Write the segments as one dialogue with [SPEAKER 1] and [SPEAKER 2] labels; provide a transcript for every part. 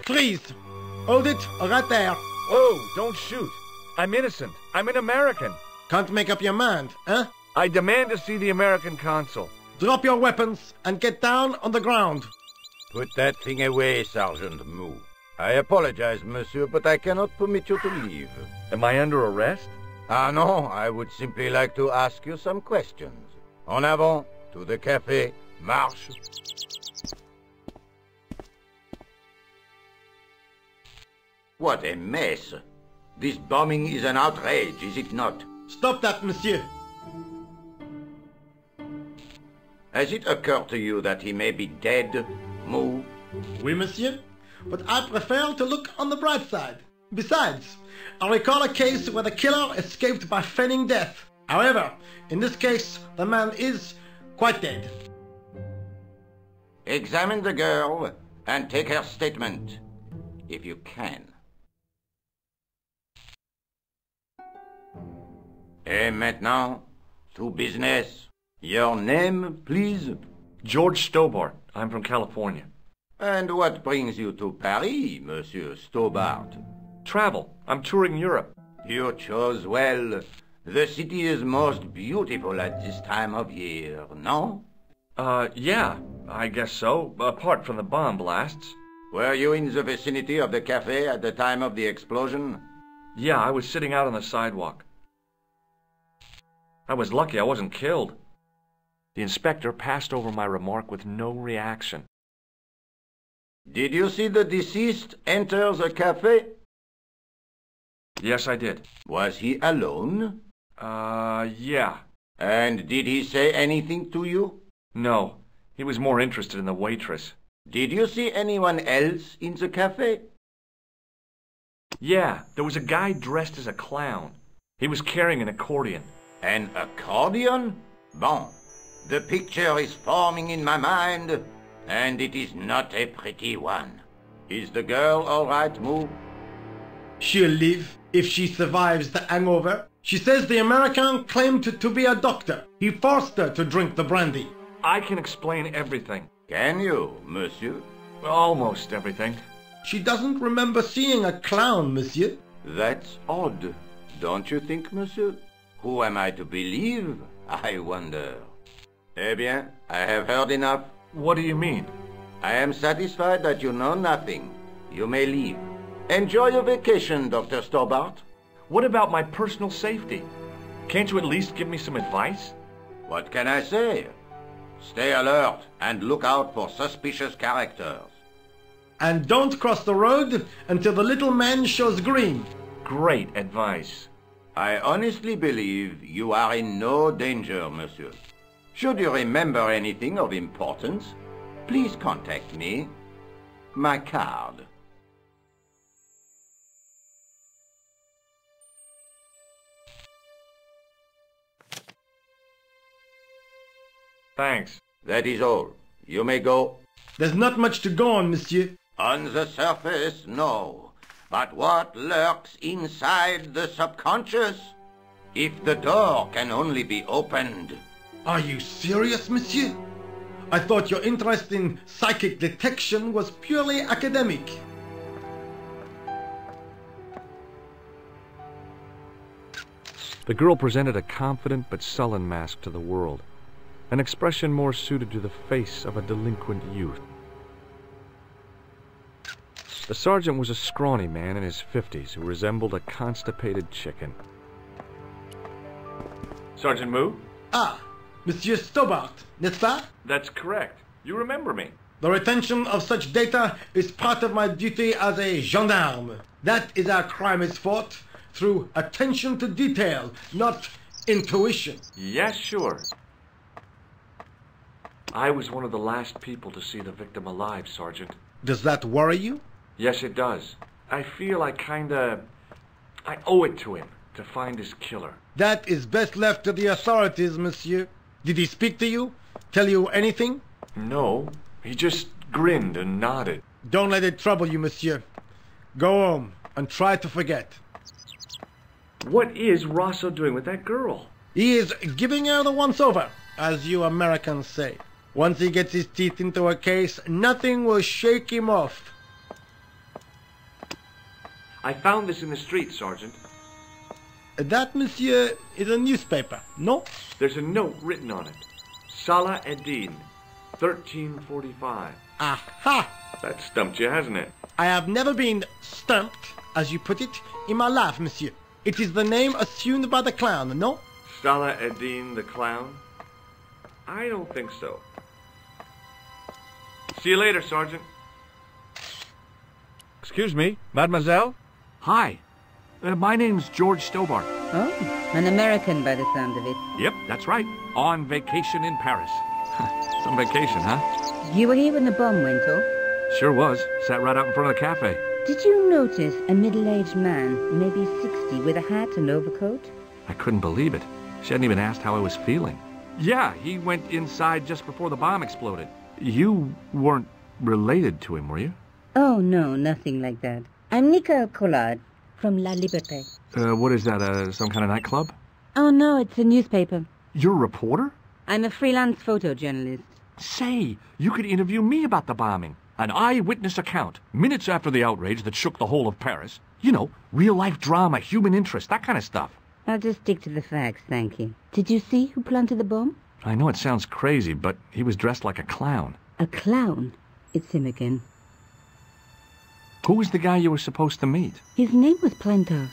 [SPEAKER 1] Freeze! Hold it, right there.
[SPEAKER 2] Whoa, don't shoot. I'm innocent. I'm an American.
[SPEAKER 1] Can't make up your mind, huh?
[SPEAKER 2] I demand to see the American consul.
[SPEAKER 1] Drop your weapons and get down on the ground.
[SPEAKER 3] Put that thing away, Sergeant Mou. I apologize, monsieur, but I cannot permit you to leave.
[SPEAKER 2] Am I under arrest?
[SPEAKER 3] Ah, no, I would simply like to ask you some questions. En avant, to the café, marche. What a mess. This bombing is an outrage, is it not?
[SPEAKER 1] Stop that, monsieur.
[SPEAKER 3] Has it occurred to you that he may be dead, Mou?
[SPEAKER 1] Oui, monsieur. But I prefer to look on the bright side. Besides, I recall a case where the killer escaped by feigning death. However, in this case, the man is quite dead.
[SPEAKER 3] Examine the girl and take her statement, if you can. Et maintenant, to business. Your name, please?
[SPEAKER 2] George Stobart. I'm from California.
[SPEAKER 3] And what brings you to Paris, Monsieur Stobart?
[SPEAKER 2] Travel. I'm touring Europe.
[SPEAKER 3] You chose well. The city is most beautiful at this time of year, no?
[SPEAKER 2] Yeah, I guess so, apart from the bomb blasts.
[SPEAKER 3] Were you in the vicinity of the cafe at the time of the explosion?
[SPEAKER 2] Yeah, I was sitting out on the sidewalk. I was lucky I wasn't killed. The inspector passed over my remark with no reaction.
[SPEAKER 3] Did you see the deceased enter the cafe?
[SPEAKER 2] Yes, I did.
[SPEAKER 3] Was he alone?
[SPEAKER 2] Yeah.
[SPEAKER 3] And did he say anything to you?
[SPEAKER 2] No, he was more interested in the waitress.
[SPEAKER 3] Did you see anyone else in the cafe?
[SPEAKER 2] Yeah, there was a guy dressed as a clown. He was carrying an accordion.
[SPEAKER 3] An accordion? Bon. The picture is forming in my mind, and it is not a pretty one. Is the girl all right, Mou?
[SPEAKER 1] She'll live if she survives the hangover. She says the American claimed to be a doctor. He forced her to drink the brandy.
[SPEAKER 2] I can explain everything.
[SPEAKER 3] Can you, monsieur?
[SPEAKER 2] Almost everything.
[SPEAKER 1] She doesn't remember seeing a clown, monsieur.
[SPEAKER 3] That's odd, don't you think, monsieur? Who am I to believe, I wonder? Eh bien, I have heard enough.
[SPEAKER 2] What do you mean?
[SPEAKER 3] I am satisfied that you know nothing. You may leave. Enjoy your vacation, Dr. Stobart.
[SPEAKER 2] What about my personal safety? Can't you at least give me some advice?
[SPEAKER 3] What can I say? Stay alert and look out for suspicious characters.
[SPEAKER 1] And don't cross the road until the little man shows green.
[SPEAKER 2] Great advice.
[SPEAKER 3] I honestly believe you are in no danger, monsieur. Should you remember anything of importance, please contact me. My card.
[SPEAKER 2] Thanks.
[SPEAKER 3] That is all. You may go.
[SPEAKER 1] There's not much to go on, monsieur.
[SPEAKER 3] On the surface, no. But what lurks inside the subconscious? If the door can only be opened.
[SPEAKER 1] Are you serious, monsieur? I thought your interest in psychic detection was purely academic.
[SPEAKER 2] The girl presented a confident but sullen mask to the world, an expression more suited to the face of a delinquent youth. The sergeant was a scrawny man in his 50s who resembled a constipated chicken. Sergeant Mou?
[SPEAKER 1] Ah, Monsieur Stobart, n'est-ce pas?
[SPEAKER 2] That's correct. You remember me.
[SPEAKER 1] The retention of such data is part of my duty as a gendarme. That is how crime is fought, through attention to detail, not intuition.
[SPEAKER 2] Yes, sure. I was one of the last people to see the victim alive, Sergeant.
[SPEAKER 1] Does that worry you?
[SPEAKER 2] Yes, it does. I feel I owe it to him to find his killer.
[SPEAKER 1] That is best left to the authorities, monsieur. Did he speak to you? Tell you anything?
[SPEAKER 2] No, he just grinned and nodded.
[SPEAKER 1] Don't let it trouble you, monsieur. Go home and try to forget.
[SPEAKER 2] What is Rosso doing with that girl?
[SPEAKER 1] He is giving her the once-over, as you Americans say. Once he gets his teeth into a case, nothing will shake him off.
[SPEAKER 2] I found this in the street, Sergeant.
[SPEAKER 1] That, monsieur, is a newspaper, no?
[SPEAKER 2] There's a note written on it. Salah Eddin, 1345.
[SPEAKER 1] Aha!
[SPEAKER 2] That stumped you, hasn't it?
[SPEAKER 1] I have never been stumped, as you put it, in my life, monsieur. It is the name assumed by the clown, no?
[SPEAKER 2] Salah Eddin the clown? I don't think so. See you later, Sergeant. Excuse me, mademoiselle? Hi. My name's George Stobart.
[SPEAKER 4] Oh, an American by the sound of it.
[SPEAKER 2] Yep, that's right. On vacation in Paris. Some vacation, huh?
[SPEAKER 4] You were here when the bomb went off?
[SPEAKER 2] Sure was. Sat right out in front of the cafe.
[SPEAKER 4] Did you notice a middle-aged man, maybe 60, with a hat and overcoat?
[SPEAKER 2] I couldn't believe it. She hadn't even asked how I was feeling. Yeah, he went inside just before the bomb exploded. You weren't related to him, were you?
[SPEAKER 4] Oh, no, nothing like that. I'm Nicole Collard from La Liberté.
[SPEAKER 2] What is that, some kind of nightclub?
[SPEAKER 4] Oh, no, it's a newspaper.
[SPEAKER 2] You're a reporter?
[SPEAKER 4] I'm a freelance photojournalist.
[SPEAKER 2] Say, you could interview me about the bombing. An eyewitness account, minutes after the outrage that shook the whole of Paris. You know, real-life drama, human interest, that kind of stuff.
[SPEAKER 4] I'll just stick to the facts, thank you. Did you see who planted the bomb?
[SPEAKER 2] I know it sounds crazy, but he was dressed like a clown.
[SPEAKER 4] A clown? It's him again.
[SPEAKER 2] Who was the guy you were supposed to meet?
[SPEAKER 4] His name was Plantard.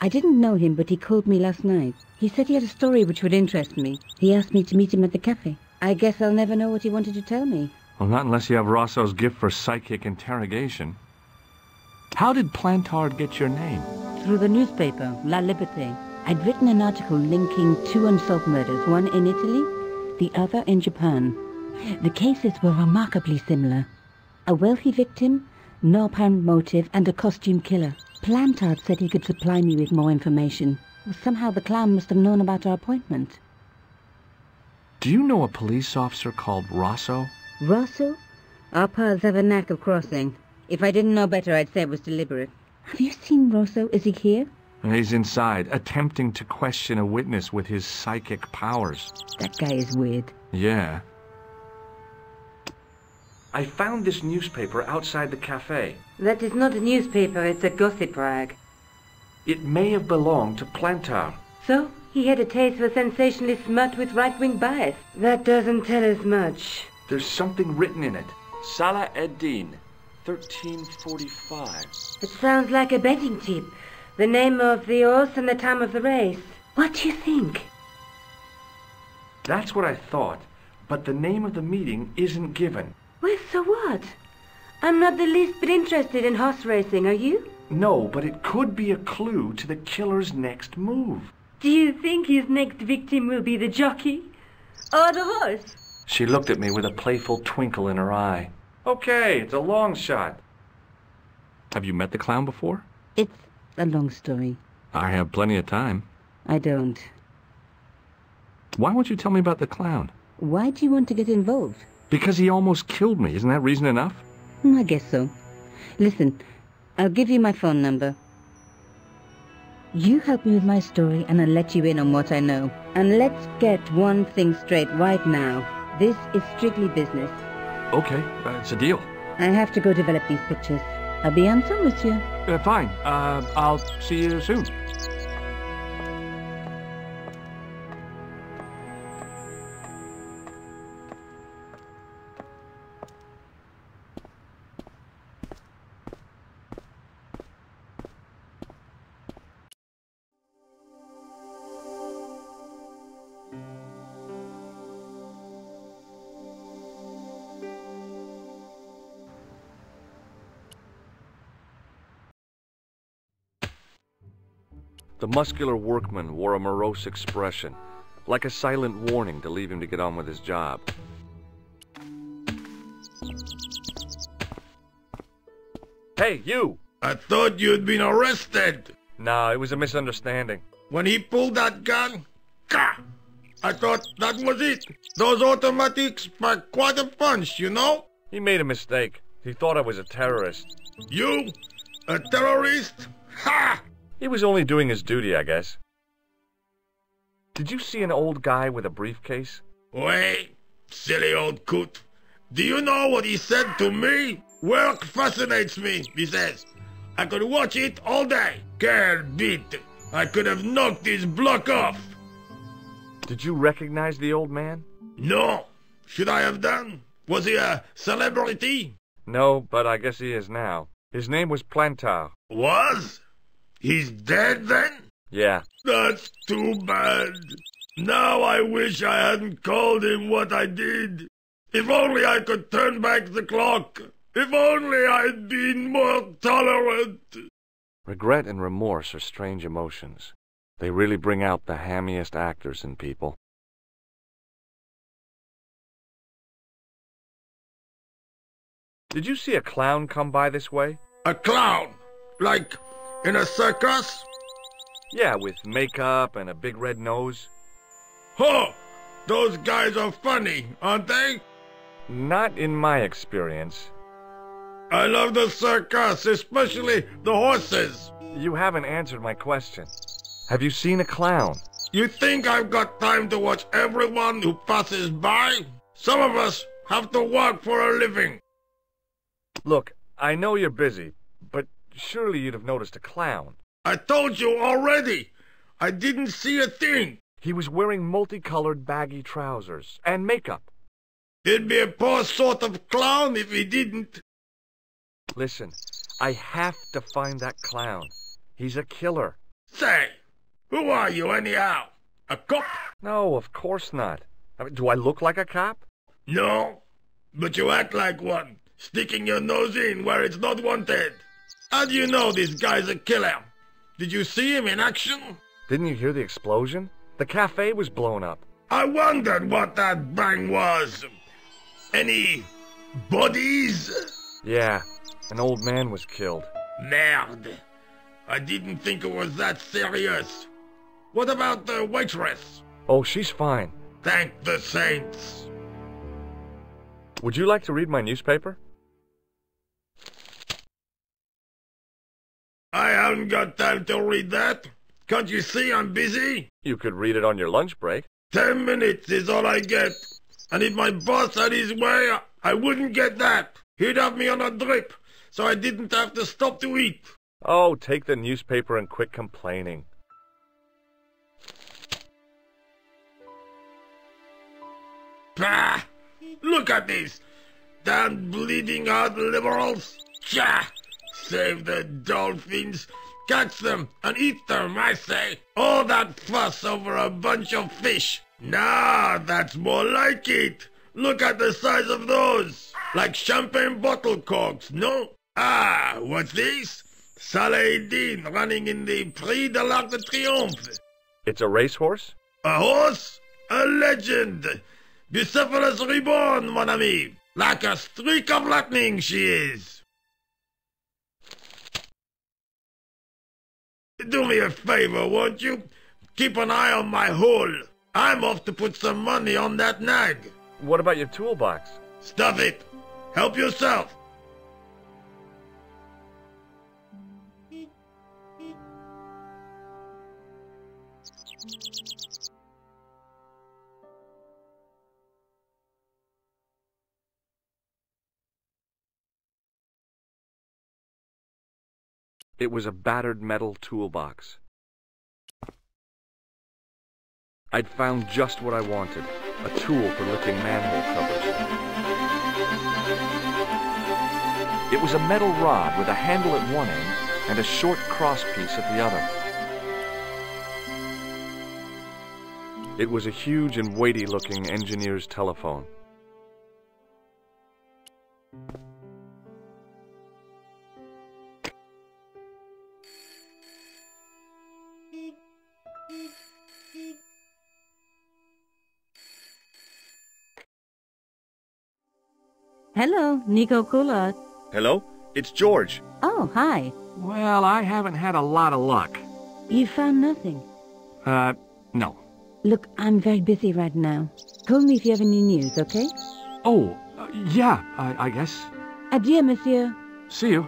[SPEAKER 4] I didn't know him, but he called me last night. He said he had a story which would interest me. He asked me to meet him at the cafe. I guess I'll never know what he wanted to tell me.
[SPEAKER 2] Well, not unless you have Rosso's gift for psychic interrogation. How did Plantard get your name?
[SPEAKER 4] Through the newspaper, La Liberté. I'd written an article linking two unsolved murders, one in Italy, the other in Japan. The cases were remarkably similar. A wealthy victim, no apparent motive, and a costume killer. Plantard said he could supply me with more information. Somehow the clown must have known about our appointment.
[SPEAKER 2] Do you know a police officer called Rosso?
[SPEAKER 4] Rosso? Our paths have a knack of crossing. If I didn't know better, I'd say it was deliberate. Have you seen Rosso? Is he here?
[SPEAKER 2] He's inside, attempting to question a witness with his psychic powers.
[SPEAKER 4] That guy is weird.
[SPEAKER 2] Yeah. I found this newspaper outside the cafe.
[SPEAKER 4] That is not a newspaper, it's a gossip rag.
[SPEAKER 2] It may have belonged to Plantard.
[SPEAKER 4] So, he had a taste for sensationalist smut with right-wing bias. That doesn't tell us much.
[SPEAKER 2] There's something written in it. Salah Eddin, 1345.
[SPEAKER 4] It sounds like a betting tip. The name of the horse and the time of the race. What do you think?
[SPEAKER 2] That's what I thought, but the name of the meeting isn't given.
[SPEAKER 4] Well, so what? I'm not the least bit interested in horse racing, are you?
[SPEAKER 2] No, but it could be a clue to the killer's next move.
[SPEAKER 4] Do you think his next victim will be the jockey? Or the horse?
[SPEAKER 2] She looked at me with a playful twinkle in her eye. Okay, it's a long shot. Have you met the clown before?
[SPEAKER 4] It's a long story.
[SPEAKER 2] I have plenty of time.
[SPEAKER 4] I don't.
[SPEAKER 2] Why won't you tell me about the clown?
[SPEAKER 4] Why do you want to get involved?
[SPEAKER 2] Because he almost killed me. Isn't that reason enough?
[SPEAKER 4] I guess so. Listen, I'll give you my phone number. You help me with my story and I'll let you in on what I know. And let's get one thing straight right now. This is strictly business.
[SPEAKER 2] Okay, it's a deal.
[SPEAKER 4] I have to go develop these pictures. À bientôt, monsieur.
[SPEAKER 2] Fine. I'll see you soon. The muscular workman wore a morose expression, like a silent warning to leave him to get on with his job. Hey, you!
[SPEAKER 1] I thought you'd been arrested.
[SPEAKER 2] No, it was a misunderstanding.
[SPEAKER 1] When he pulled that gun, gah! I thought that was it. Those automatics pack quite a punch, you know?
[SPEAKER 2] He made a mistake. He thought I was a terrorist.
[SPEAKER 1] You? A terrorist? Ha!
[SPEAKER 2] He was only doing his duty, I guess. Did you see an old guy with a briefcase?
[SPEAKER 5] Wait, silly old coot. Do you know what he said to me? Work fascinates me, he says. I could watch it all day. Quel bit. I could have knocked his block off.
[SPEAKER 2] Did you recognize the old man?
[SPEAKER 5] No. Should I have done? Was he a celebrity?
[SPEAKER 2] No, but I guess he is now. His name was Plantar.
[SPEAKER 5] Was? He's dead then?
[SPEAKER 2] Yeah.
[SPEAKER 5] That's too bad. Now I wish I hadn't called him what I did. If only I could turn back the clock. If only I'd been more tolerant.
[SPEAKER 2] Regret and remorse are strange emotions. They really bring out the hammiest actors in people. Did you see a clown come by this way?
[SPEAKER 5] A clown? Like in a circus?
[SPEAKER 2] Yeah, with makeup and a big red nose.
[SPEAKER 5] Oh, those guys are funny, aren't they?
[SPEAKER 2] Not in my experience.
[SPEAKER 5] I love the circus, especially the horses.
[SPEAKER 2] You haven't answered my question. Have you seen a clown?
[SPEAKER 5] You think I've got time to watch everyone who passes by? Some of us have to work for a living.
[SPEAKER 2] Look, I know you're busy, but surely you'd have noticed a clown.
[SPEAKER 5] I told you already. I didn't see a thing.
[SPEAKER 2] He was wearing multicolored baggy trousers and makeup.
[SPEAKER 5] He'd be a poor sort of clown if he didn't.
[SPEAKER 2] Listen, I have to find that clown. He's a killer.
[SPEAKER 5] Say, who are you anyhow? A cop?
[SPEAKER 2] No, of course not. I mean, do I look like a cop?
[SPEAKER 5] No, but you act like one, sticking your nose in where it's not wanted. How do you know this guy's a killer? Did you see him in action?
[SPEAKER 2] Didn't you hear the explosion? The cafe was blown up.
[SPEAKER 5] I wondered what that bang was. Any bodies?
[SPEAKER 2] Yeah, an old man was killed.
[SPEAKER 5] Merde. I didn't think it was that serious. What about the waitress?
[SPEAKER 2] Oh, she's fine.
[SPEAKER 5] Thank the saints.
[SPEAKER 2] Would you like to read my newspaper?
[SPEAKER 5] I haven't got time to read that. Can't you see I'm busy?
[SPEAKER 2] You could read it on your lunch break.
[SPEAKER 5] 10 minutes is all I get. And if my boss had his way, I wouldn't get that. He'd have me on a drip, so I didn't have to stop to eat.
[SPEAKER 2] Oh, take the newspaper and quit complaining.
[SPEAKER 5] Pah! Look at this. Damn bleeding heart liberals. Tcha! Save the dolphins. Catch them and eat them, I say. All that fuss over a bunch of fish. Nah, that's more like it. Look at the size of those. Like champagne bottle corks, no? Ah, what's this? Saladin running in the Prix de l'Arc de Triomphe.
[SPEAKER 2] It's a racehorse?
[SPEAKER 5] A horse? A legend. Bucephalus reborn, mon ami. Like a streak of lightning she is. Do me a favor, won't you? Keep an eye on my hole. I'm off to put some money on that nag.
[SPEAKER 2] What about your toolbox?
[SPEAKER 5] Stuff it. Help yourself.
[SPEAKER 2] It was a battered metal toolbox. I'd found just what I wanted, a tool for lifting manhole covers. It was a metal rod with a handle at one end and a short crosspiece at the other. It was a huge and weighty-looking engineer's telephone.
[SPEAKER 4] Hello, Nico Coulard.
[SPEAKER 2] Hello? It's George.
[SPEAKER 4] Oh, hi.
[SPEAKER 2] Well, I haven't had a lot of luck.
[SPEAKER 4] You found nothing?
[SPEAKER 2] No.
[SPEAKER 4] Look, I'm very busy right now. Call me if you have any news, okay?
[SPEAKER 2] Oh, yeah, I guess.
[SPEAKER 4] Adieu, monsieur.
[SPEAKER 2] See you.